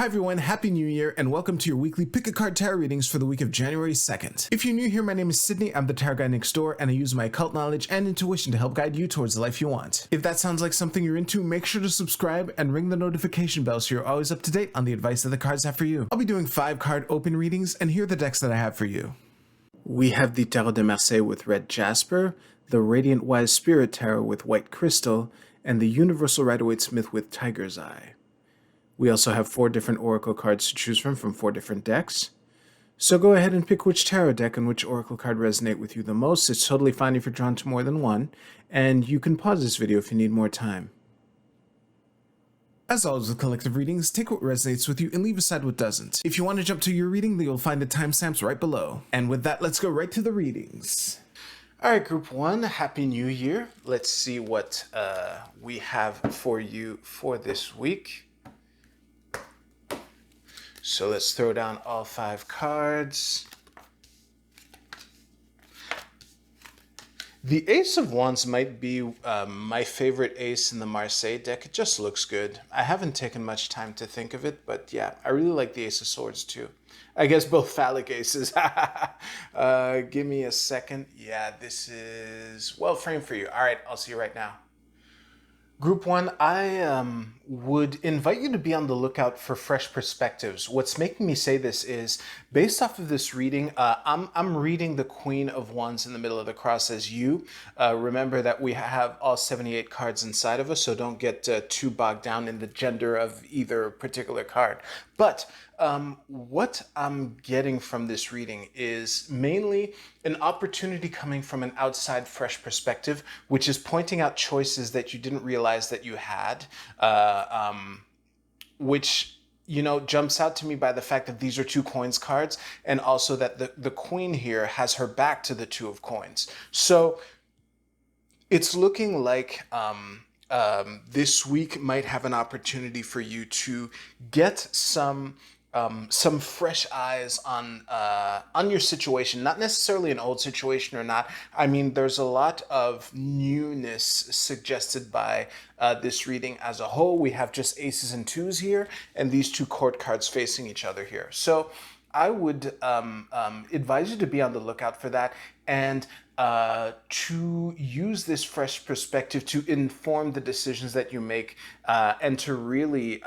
Hi everyone, Happy New Year, and welcome to your weekly Pick a Card Tarot readings for the week of January 2nd. If you're new here, my name is Sydney, I'm the tarot guy next door, and I use my occult knowledge and intuition to help guide you towards the life you want. If that sounds like something you're into, make sure to subscribe and ring the notification bell so you're always up to date on the advice that the cards have for you. I'll be doing 5 card open readings, and here are the decks that I have for you. We have the Tarot de Marseille with red jasper, the Radiant Wise Spirit Tarot with white crystal, and the Universal Rider-Waite-Smith with tiger's eye. We also have 4 different oracle cards to choose from 4 different decks. So go ahead and pick which tarot deck and which oracle card resonate with you the most. It's totally fine if you're drawn to more than one, and you can pause this video if you need more time. As always with collective readings, take what resonates with you and leave aside what doesn't. If you want to jump to your reading, then you'll find the timestamps right below. And with that, let's go right to the readings. Alright, Group 1, Happy New Year. Let's see what we have for you for this week. So let's throw down all 5 cards. The Ace of Wands might be my favorite ace in the Marseille deck. It just looks good. I haven't taken much time to think of it, but yeah, I really like the Ace of Swords too. I guess both phallic aces. Give me a second. Yeah, this is well framed for you. All right, I'll see you right now. Group 1, I would invite you to be on the lookout for fresh perspectives. What's making me say this is, based off of this reading, I'm reading the Queen of Wands in the middle of the cross as you. Remember that we have all 78 cards inside of us, so don't get too bogged down in the gender of either particular card. But what I'm getting from this reading is mainly an opportunity coming from an outside fresh perspective, which is pointing out choices that you didn't realize that you had, which, you know, jumps out to me by the fact that these are 2 coins cards, and also that the queen here has her back to the 2 of coins. So it's looking like this week might have an opportunity for you to get some fresh eyes on your situation, not necessarily an old situation or not. I mean, there's a lot of newness suggested by this reading as a whole. We have just aces and 2s here, and these 2 court cards facing each other here. So I would advise you to be on the lookout for that, and to use this fresh perspective to inform the decisions that you make, and to really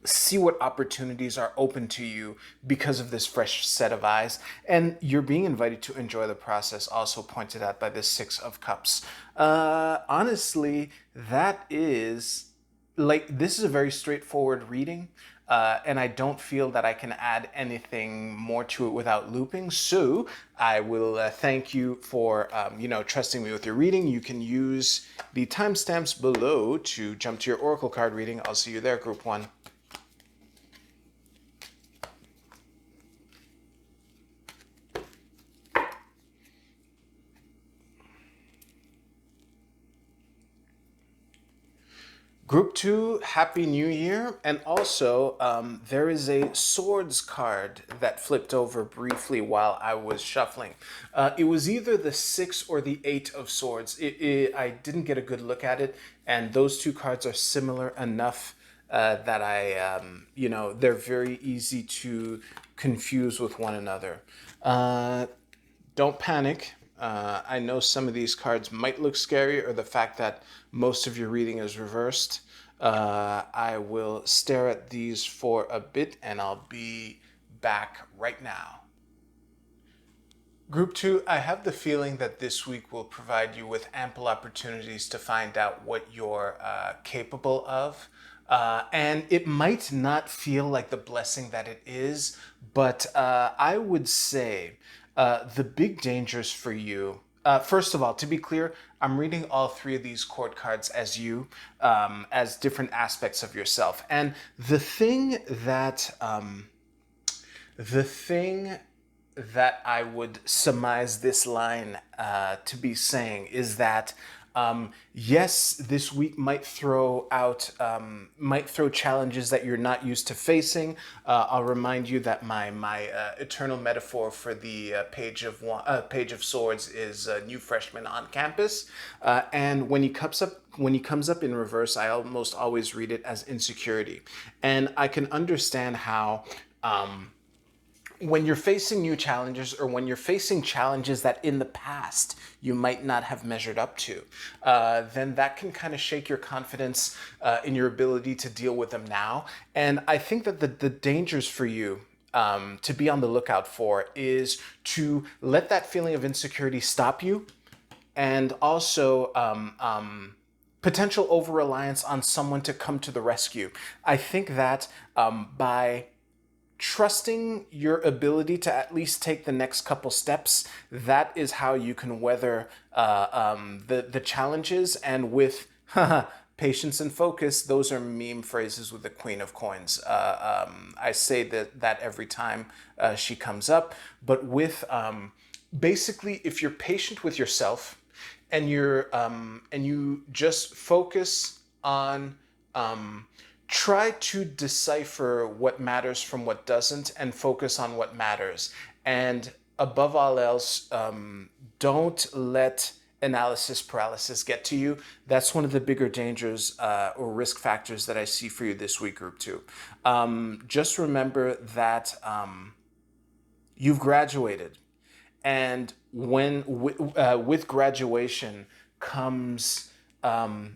see what opportunities are open to you because of this fresh set of eyes. And you're being invited to enjoy the process, also pointed out by this 6 of Cups. Honestly, that is, like, this is a very straightforward reading. And I don't feel that I can add anything more to it without looping. So I will thank you for, trusting me with your reading. You can use the timestamps below to jump to your Oracle card reading. I'll see you there, Group 1. Group 2, Happy New Year. And also, there is a Swords card that flipped over briefly while I was shuffling. It was either the 6 or the 8 of Swords. I didn't get a good look at it, and those 2 cards are similar enough that I, they're very easy to confuse with one another. Don't panic. I know some of these cards might look scary, or the fact that most of your reading is reversed. I will stare at these for a bit, and I'll be back right now. Group 2, I have the feeling that this week will provide you with ample opportunities to find out what you're capable of. And it might not feel like the blessing that it is, but I would say the big dangers for you, first of all, to be clear, I'm reading all 3 of these court cards as you, as different aspects of yourself. And the thing that I would surmise this line to be saying is that Yes, this week might throw challenges that you're not used to facing. I'll remind you that my eternal metaphor for the page of swords is a new freshman on campus, and when he comes up in reverse, I almost always read it as insecurity, and I can understand how. When you're facing new challenges, or when you're facing challenges that in the past you might not have measured up to, then that can kind of shake your confidence in your ability to deal with them now. And I think that the dangers for you to be on the lookout for is to let that feeling of insecurity stop you, and also potential over reliance on someone to come to the rescue. I think that by trusting your ability to at least take the next couple steps, that is how you can weather the challenges. And with patience and focus, those are meme phrases with the Queen of Coins. I say that every time she comes up. But with basically, if you're patient with yourself, and you just focus on try to decipher what matters from what doesn't, and focus on what matters. And above all else, don't let analysis paralysis get to you. That's one of the bigger dangers or risk factors that I see for you this week, Group 2. Just remember that you've graduated. And with graduation comes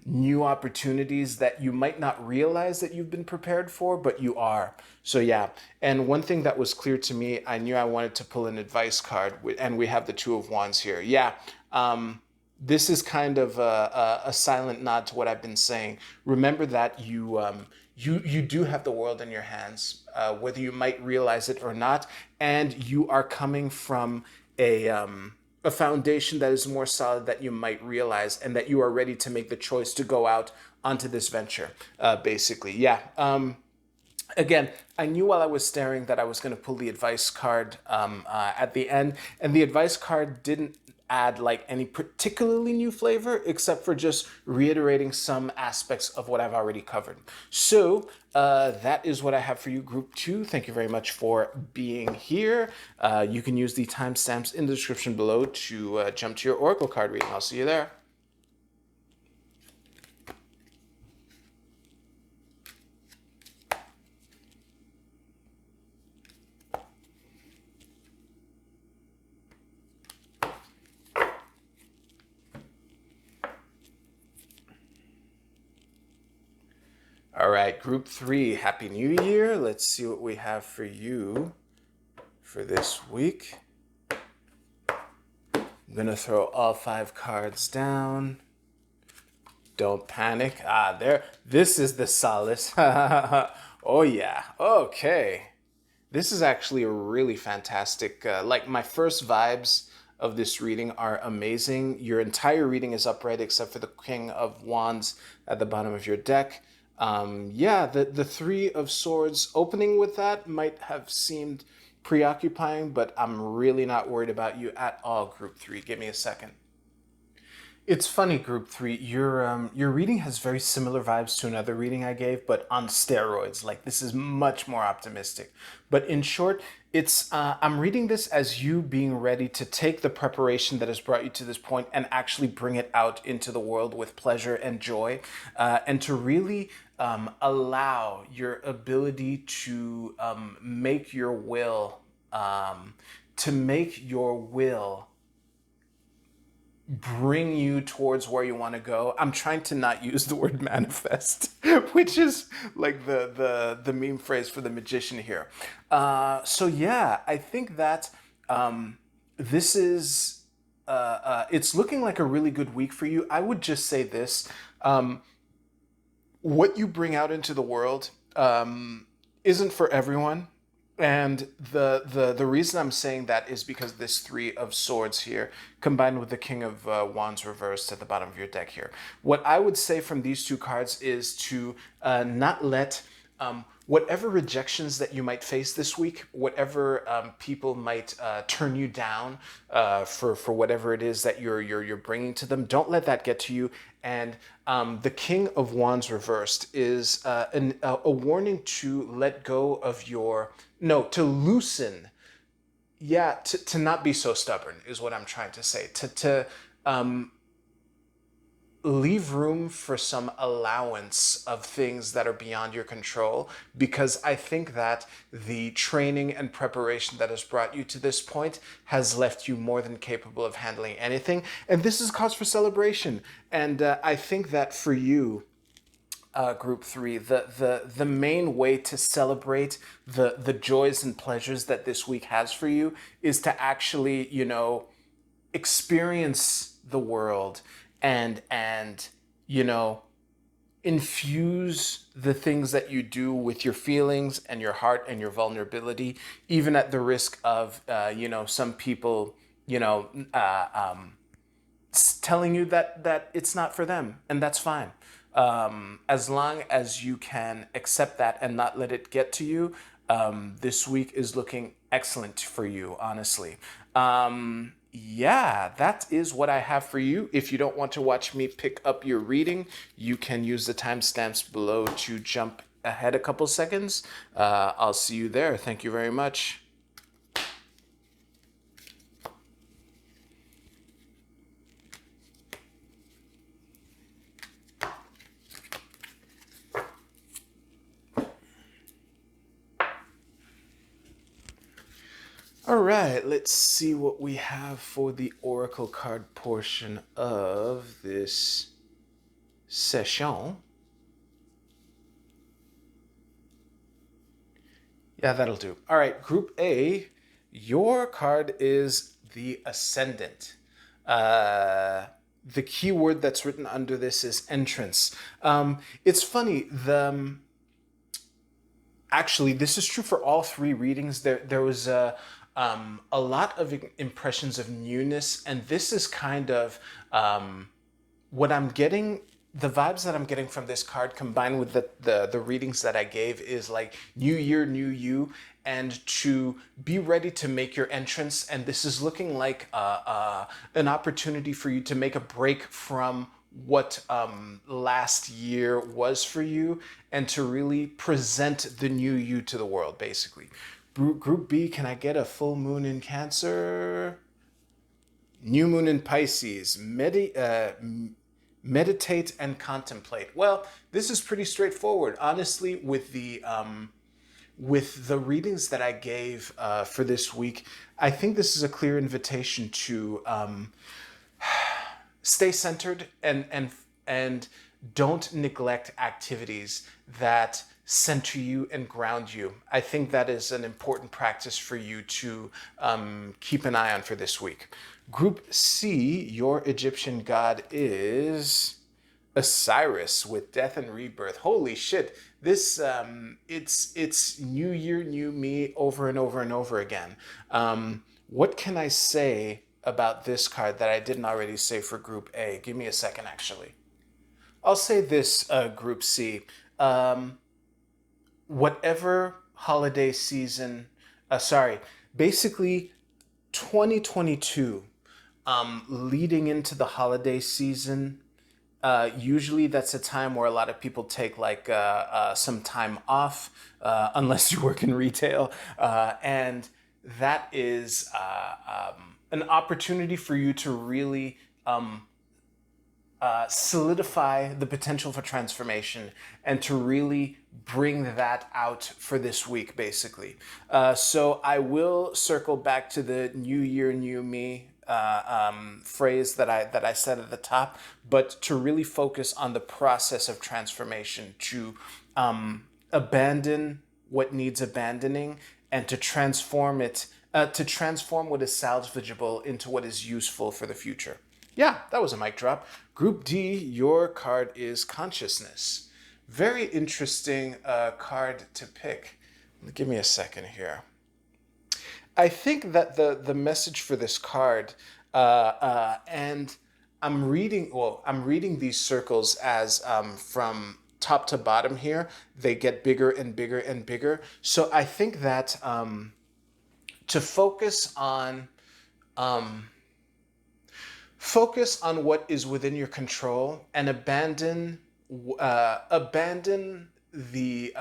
new opportunities that you might not realize that you've been prepared for, but you are. So yeah. And one thing that was clear to me, I knew I wanted to pull an advice card, and we have the Two of Wands here. Yeah. This is kind of a silent nod to what I've been saying. Remember that you do have the world in your hands, whether you might realize it or not, and you are coming from a foundation that is more solid that you might realize, and that you are ready to make the choice to go out onto this venture, basically. Yeah. Again, I knew while I was staring that I was going to pull the advice card at the end, and the advice card didn't add like any particularly new flavor, except for just reiterating some aspects of what I've already covered. So that is what I have for you, Group 2. Thank you very much for being here. You can use the timestamps in the description below to jump to your Oracle card reading. I'll see you there. All right, Group 3, Happy New Year. Let's see what we have for you for this week. I'm going to throw all 5 cards down. Don't panic. There. This is the solace. Oh, yeah. Okay. This is actually a really fantastic, like my first vibes of this reading are amazing. Your entire reading is upright except for the King of Wands at the bottom of your deck. Yeah, the Three of Swords opening with that might have seemed preoccupying, but I'm really not worried about you at all, Group 3. Give me a second. It's funny, Group 3, your reading has very similar vibes to another reading I gave, but on steroids. Like, this is much more optimistic. But in short, it's I'm reading this as you being ready to take the preparation that has brought you to this point and actually bring it out into the world with pleasure and joy, and to really allow your ability to make your will, bring you towards where you want to go. I'm trying to not use the word manifest, which is like the meme phrase for the magician here. So yeah, I think that this is it's looking like a really good week for you. I would just say this: what you bring out into the world isn't for everyone. And the reason I'm saying that is because this Three of Swords here, combined with the King of Wands reversed at the bottom of your deck here. What I would say from these two cards is to not let whatever rejections that you might face this week, whatever people might turn you down for whatever it is that you're bringing to them, don't let that get to you. And the King of Wands reversed is a warning to let go of to loosen. Yeah, to not be so stubborn is what I'm trying to say. To leave room for some allowance of things that are beyond your control, because I think that the training and preparation that has brought you to this point has left you more than capable of handling anything. And this is cause for celebration. And I think that for you, group 3, the main way to celebrate the joys and pleasures that this week has for you is to actually, experience the world and infuse the things that you do with your feelings and your heart and your vulnerability, even at the risk of some people telling you that it's not for them, and that's fine. As long as you can accept that and not let it get to you, this week is looking excellent for you, honestly. Yeah, that is what I have for you. If you don't want to watch me pick up your reading, you can use the timestamps below to jump ahead a couple seconds. I'll see you there. Thank you very much. All right, let's see what we have for the Oracle card portion of this session. Yeah, that'll do. All right, Group A, your card is the Ascendant. The keyword that's written under this is entrance. It's funny, actually, this is true for all 3 readings. There was a lot of impressions of newness, and this is kind of what I'm getting. The vibes that I'm getting from this card, combined with the readings that I gave, is like new year, new you, and to be ready to make your entrance. And this is looking like an opportunity for you to make a break from what last year was for you, and to really present the new you to the world, basically. Group B, can I get a full moon in Cancer? New moon in Pisces. Meditate and contemplate. Well, this is pretty straightforward. Honestly, with the readings that I gave for this week, I think this is a clear invitation to stay centered and don't neglect activities that center you and ground you. I think that is an important practice for you to keep an eye on for this week. Group C, your Egyptian god is Osiris with death and rebirth. Holy shit. This, it's new year, new me over and over and over again. What can I say about this card that I didn't already say for Group A? Give me a second, actually. I'll say this, Group C. Whatever holiday season, basically 2022, leading into the holiday season, usually that's a time where a lot of people take some time off, unless you work in retail, and that is an opportunity for you to really solidify the potential for transformation and to really bring that out for this week, basically. So I will circle back to the new year, new me phrase that I said at the top, but to really focus on the process of transformation, to abandon what needs abandoning and to transform it, to transform what is salvageable into what is useful for the future. Yeah, that was a mic drop. Group D, your card is Consciousness. Very interesting card to pick. Give me a second here. I think that the message for this card, and I'm reading these circles as from top to bottom here, they get bigger and bigger and bigger. So I think that to focus on what is within your control and abandon the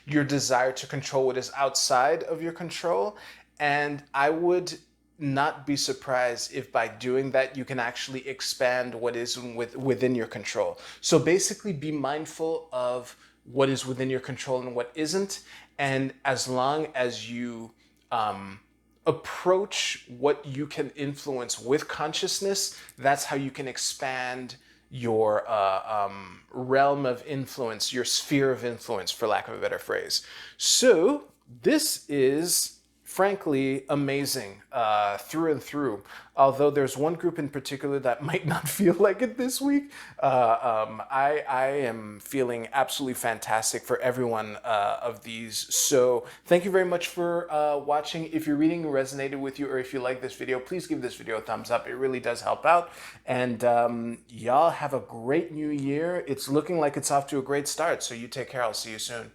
your desire to control what is outside of your control. And I would not be surprised if by doing that you can actually expand what is within your control. So basically be mindful of what is within your control and what isn't. And as long as you approach what you can influence with consciousness, that's how you can expand your realm of influence, your sphere of influence, for lack of a better phrase. So this is frankly amazing through and through. Although there's one group in particular that might not feel like it this week, I am feeling absolutely fantastic for every one of these. So thank you very much for watching. If your reading resonated with you, or if you like this video, please give this video a thumbs up. It really does help out. And y'all have a great new year. It's looking like it's off to a great start. So you take care. I'll see you soon.